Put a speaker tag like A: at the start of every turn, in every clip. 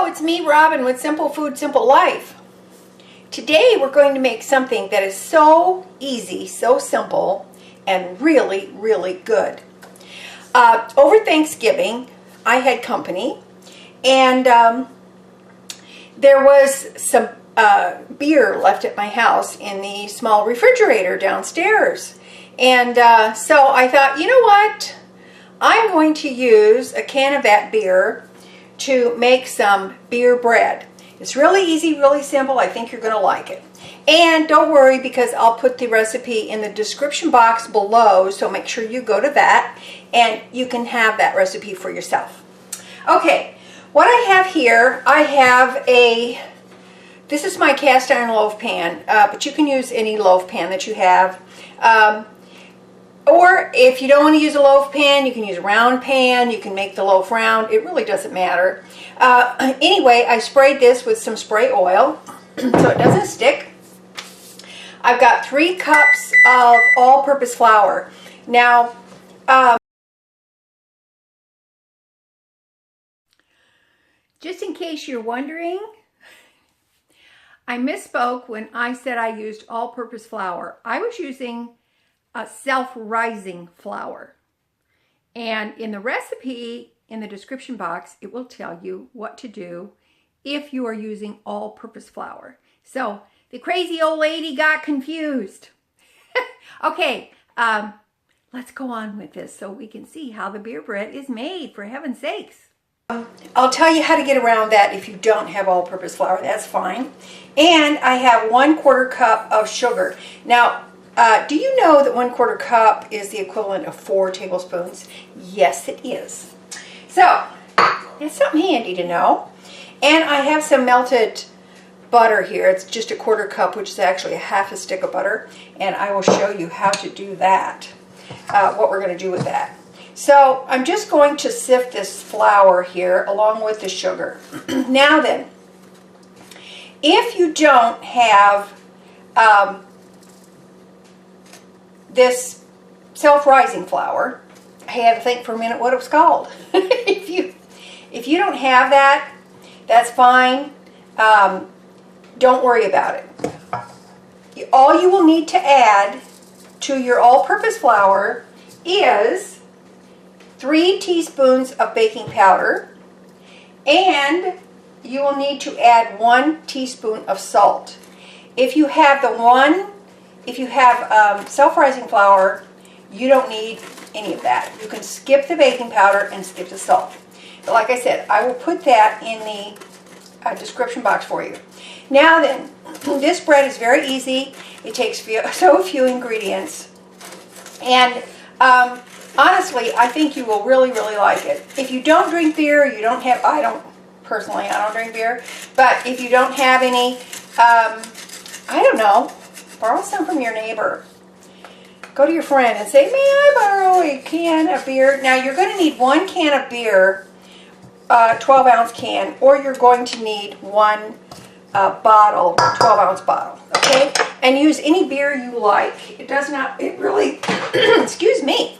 A: Hello, it's me, Robin, with Simple Food, Simple Life. Today we're going to make something that is so easy, so simple, and really, really good. Over Thanksgiving, I had company, and there was some beer left at my house in the small refrigerator downstairs. And so I thought, you know what? I'm going to use a can of that beer to make some beer bread. It's really easy, really simple. I think you're going to like it. And don't worry, because I'll put the recipe in the description box below, so make sure you go to that and you can have that recipe for yourself. Okay, what I have here, this is my cast iron loaf pan, but you can use any loaf pan that you have. Or if you don't want to use a loaf pan, you can use a round pan. You can make the loaf round. It really doesn't matter. Anyway, I sprayed this with some spray oil so it doesn't stick. I've got 3 cups of all-purpose flour. Now, just in case you're wondering, I misspoke when I said I used all-purpose flour. I was using a self-rising flour. And in the recipe, in the description box, it will tell you what to do if you are using all-purpose flour. So the crazy old lady got confused. Okay, let's go on with this so we can see how the beer bread is made, for heaven's sakes. I'll tell you how to get around that if you don't have all-purpose flour. That's fine. And I have 1/4 cup of sugar. Now, do you know that 1/4 cup is the equivalent of 4 tablespoons? Yes, it is. So, it's something handy to know. And I have some melted butter here. It's just a 1/4 cup, which is actually a 1/2 stick of butter. And I will show you how to do that, what we're going to do with that. So, I'm just going to sift this flour here along with the sugar. Now then, if you don't have this self-rising flour, I had to think for a minute what it was called. if you don't have that, that's fine. Don't worry about it. All you will need to add to your all-purpose flour is 3 teaspoons of baking powder, and you will need to add 1 teaspoon of salt. If you have self-rising flour, you don't need any of that. You can skip the baking powder and skip the salt. But like I said, I will put that in the description box for you. Now then, this bread is very easy. It takes so few ingredients. And honestly, I think you will really, really like it. If you don't drink beer, I don't drink beer, but if you don't have any, I don't know, borrow some from your neighbor. Go to your friend and say, may I borrow a can of beer? Now, you're going to need 1 can of beer, 12-ounce can, or you're going to need 1 bottle, 12-ounce bottle, okay? And use any beer you like. It really, excuse me,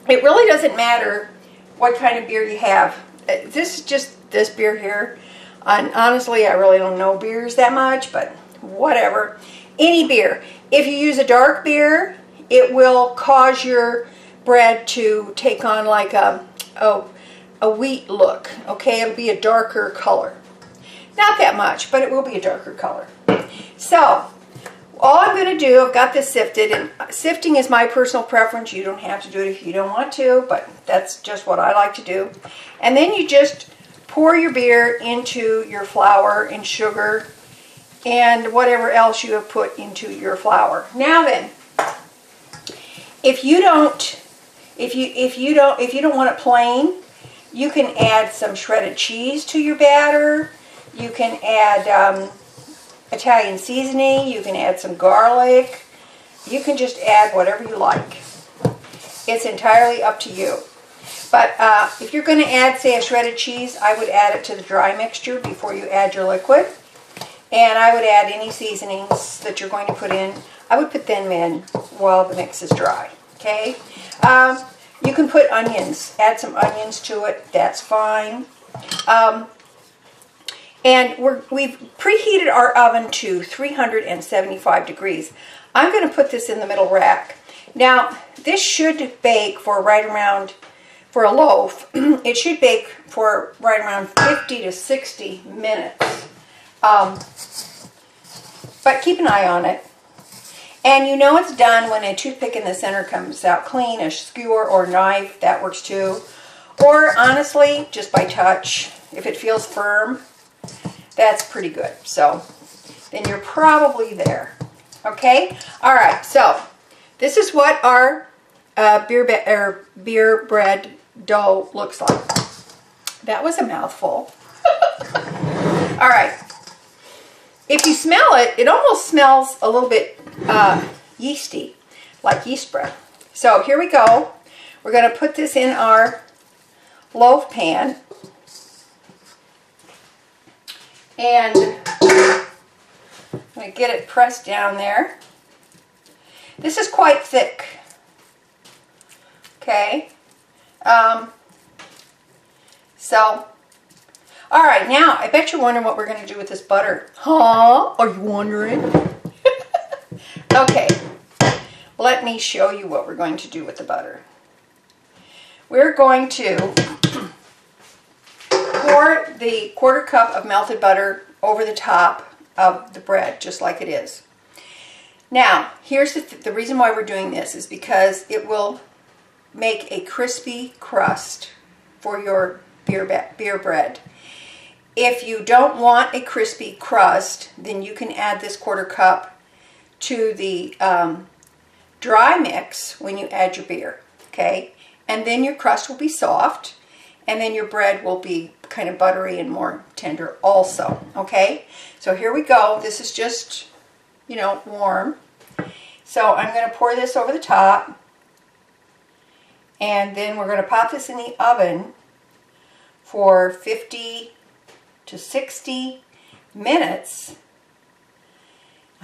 A: it really doesn't matter what kind of beer you have. This is just this beer here. And honestly, I really don't know beers that much, but whatever. Any beer. If you use a dark beer, it will cause your bread to take on like a wheat look. Okay, it'll be a darker color. Not that much, but it will be a darker color. So, all I'm going to do, I've got this sifted, and sifting is my personal preference. You don't have to do it if you don't want to, but that's just what I like to do. And then you just pour your beer into your flour and sugar and whatever else you have put into your flour. Now then, if you don't want it plain, you can add some shredded cheese to your batter. You can add Italian seasoning. You can add some garlic. You can just add whatever you like. It's entirely up to you. But if you're going to add, say, a shredded cheese, I would add it to the dry mixture before you add your liquid. And I would add any seasonings that you're going to put in. I would put them in while the mix is dry. Okay? You can put onions. Add some onions to it. That's fine. And we've preheated our oven to 375 degrees. I'm going to put this in the middle rack. Now, this should bake for right around, for a loaf, it should bake for right around 50 to 60 minutes. But keep an eye on it. And you know it's done when a toothpick in the center comes out clean, a skewer or knife, that works too. Or honestly, just by touch, if it feels firm, that's pretty good. So then you're probably there. Okay? All right, so this is what our beer bread dough looks like. That was a mouthful. All right. If you smell it, it almost smells a little bit yeasty, like yeast bread. So here we go. We're going to put this in our loaf pan. And I'm going to get it pressed down there. This is quite thick. Okay. All right, now I bet you're wondering what we're going to do with this butter. Huh? Are you wondering? Okay, let me show you what we're going to do with the butter. We're going to pour the 1/4 cup of melted butter over the top of the bread, just like it is. Now, here's the reason why we're doing this is because it will make a crispy crust for your beer bread. If you don't want a crispy crust, then you can add this 1/4 cup to the dry mix when you add your beer, okay? And then your crust will be soft, and then your bread will be kind of buttery and more tender also, okay? So here we go. This is just, you know, warm. So I'm going to pour this over the top, and then we're going to pop this in the oven for 50 to 60 minutes.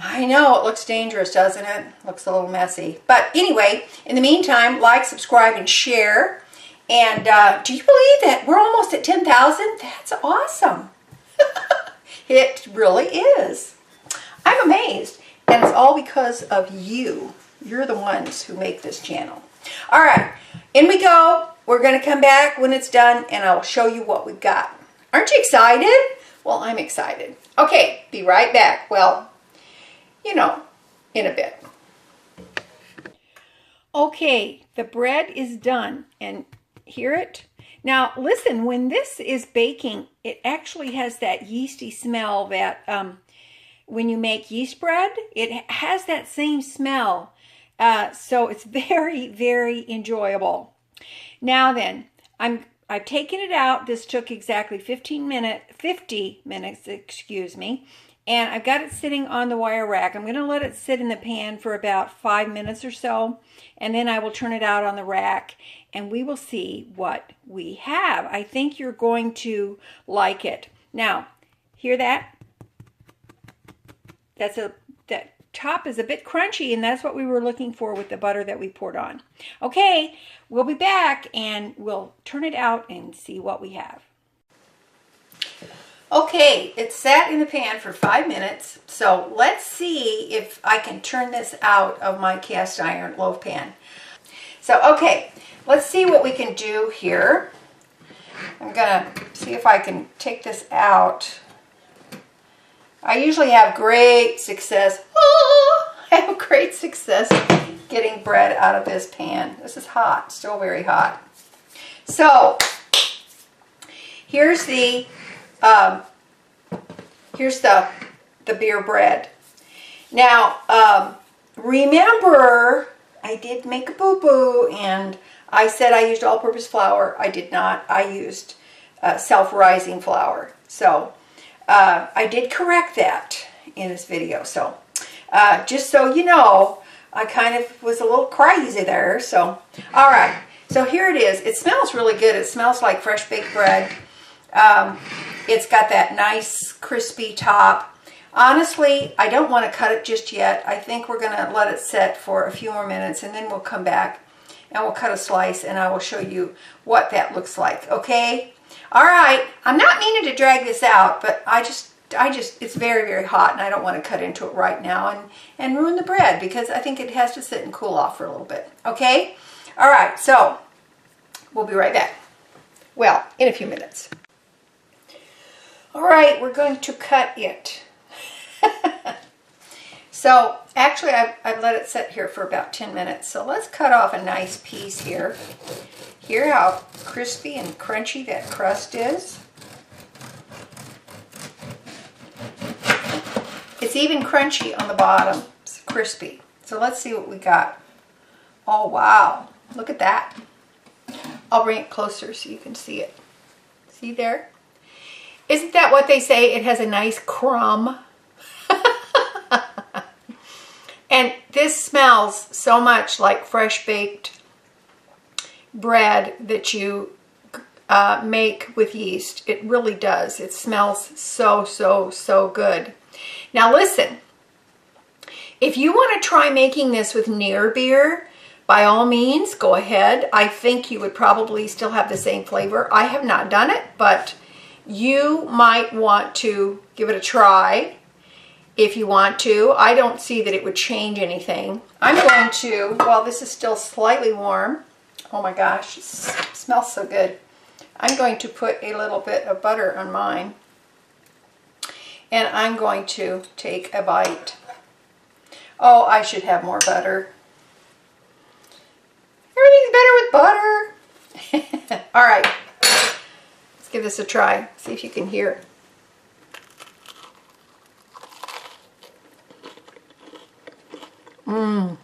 A: I know it looks dangerous, doesn't it? Looks a little messy. But anyway, in the meantime, like, subscribe, and share. And do you believe that we're almost at 10,000? That's awesome. It really is. I'm amazed. And it's all because of you. You're the ones who make this channel. All right, in we go. We're going to come back when it's done, and I'll show you what we've got. Aren't you excited? Well, I'm excited. Okay, be right back. Well, you know, in a bit. Okay, the bread is done, and hear it? Now, listen, when this is baking, it actually has that yeasty smell that when you make yeast bread, it has that same smell. So it's very, very enjoyable. Now then, I've taken it out. This took exactly 50 minutes, excuse me. And I've got it sitting on the wire rack. I'm going to let it sit in the pan for about 5 minutes or so. And then I will turn it out on the rack and we will see what we have. I think you're going to like it. Now, hear that? That top is a bit crunchy, and that's what we were looking for with the butter that we poured on. Okay, we'll be back and we'll turn it out and see what we have. Okay, it sat in the pan for 5 minutes, so let's see if I can turn this out of my cast iron loaf pan. So, okay, let's see what we can do here. I'm gonna see if I can take this out. I usually have great success. I have great success getting bread out of this pan. This is hot, still very hot. So, here's the beer bread. Now, remember, I did make a boo-boo, and I said I used all-purpose flour. I did not. I used self-rising flour. So, I did correct that in this video. So, just so you know, I kind of was a little crazy there. So, all right. So here it is. It smells really good. It smells like fresh baked bread. It's got that nice crispy top. Honestly, I don't want to cut it just yet. I think we're going to let it set for a few more minutes, and then we'll come back and we'll cut a slice, and I will show you what that looks like. Okay? All right, I'm not meaning to drag this out, but I just, it's very, very hot, and I don't want to cut into it right now and ruin the bread, because I think it has to sit and cool off for a little bit, okay? All right, so we'll be right back. Well, in a few minutes. All right, we're going to cut it. So, actually, I've let it sit here for about 10 minutes, so let's cut off a nice piece here. Hear how crispy and crunchy that crust is? It's even crunchy on the bottom. It's crispy. So let's see what we got. Oh, wow. Look at that. I'll bring it closer so you can see it. See there? Isn't that what they say? It has a nice crumb. And this smells so much like fresh baked bread that you make with yeast. It really does. It smells so, so, so good. Now listen, if you want to try making this with near beer, by all means, go ahead. I think you would probably still have the same flavor. I have not done it, but you might want to give it a try if you want to. I don't see that it would change anything. I'm going to, while this is still slightly warm, oh my gosh, it smells so good. I'm going to put a little bit of butter on mine. And I'm going to take a bite. Oh, I should have more butter. Everything's better with butter. All right, let's give this a try. See if you can hear. Mmm.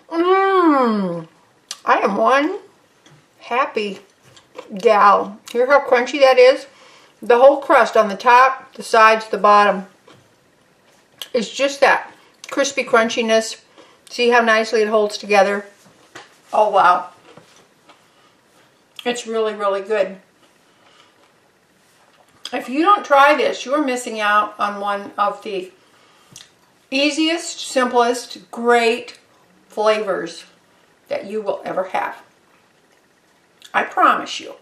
A: Mmm. I am one happy gal. Hear how crunchy that is? The whole crust on the top, the sides, the bottom. It's just that crispy crunchiness. See how nicely it holds together? Oh, wow. It's really, really good. If you don't try this, you're missing out on one of the easiest, simplest, great flavors that you will ever have. I promise you.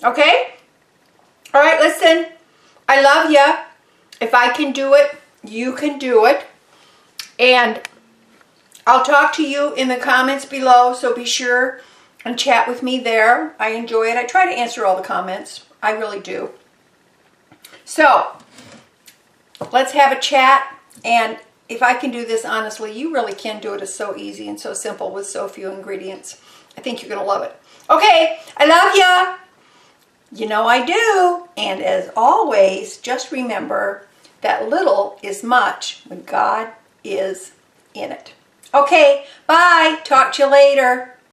A: Okay? All right, listen. I love ya. If I can do it, you can do it. And I'll talk to you in the comments below, so be sure and chat with me there. I enjoy it. I try to answer all the comments. I really do. So, let's have a chat. And if I can do this honestly, you really can do it. It's so easy and so simple with so few ingredients. I think you're going to love it. Okay, I love ya. You know I do. And as always, just remember that little is much when God is in it. Okay, bye. Talk to you later.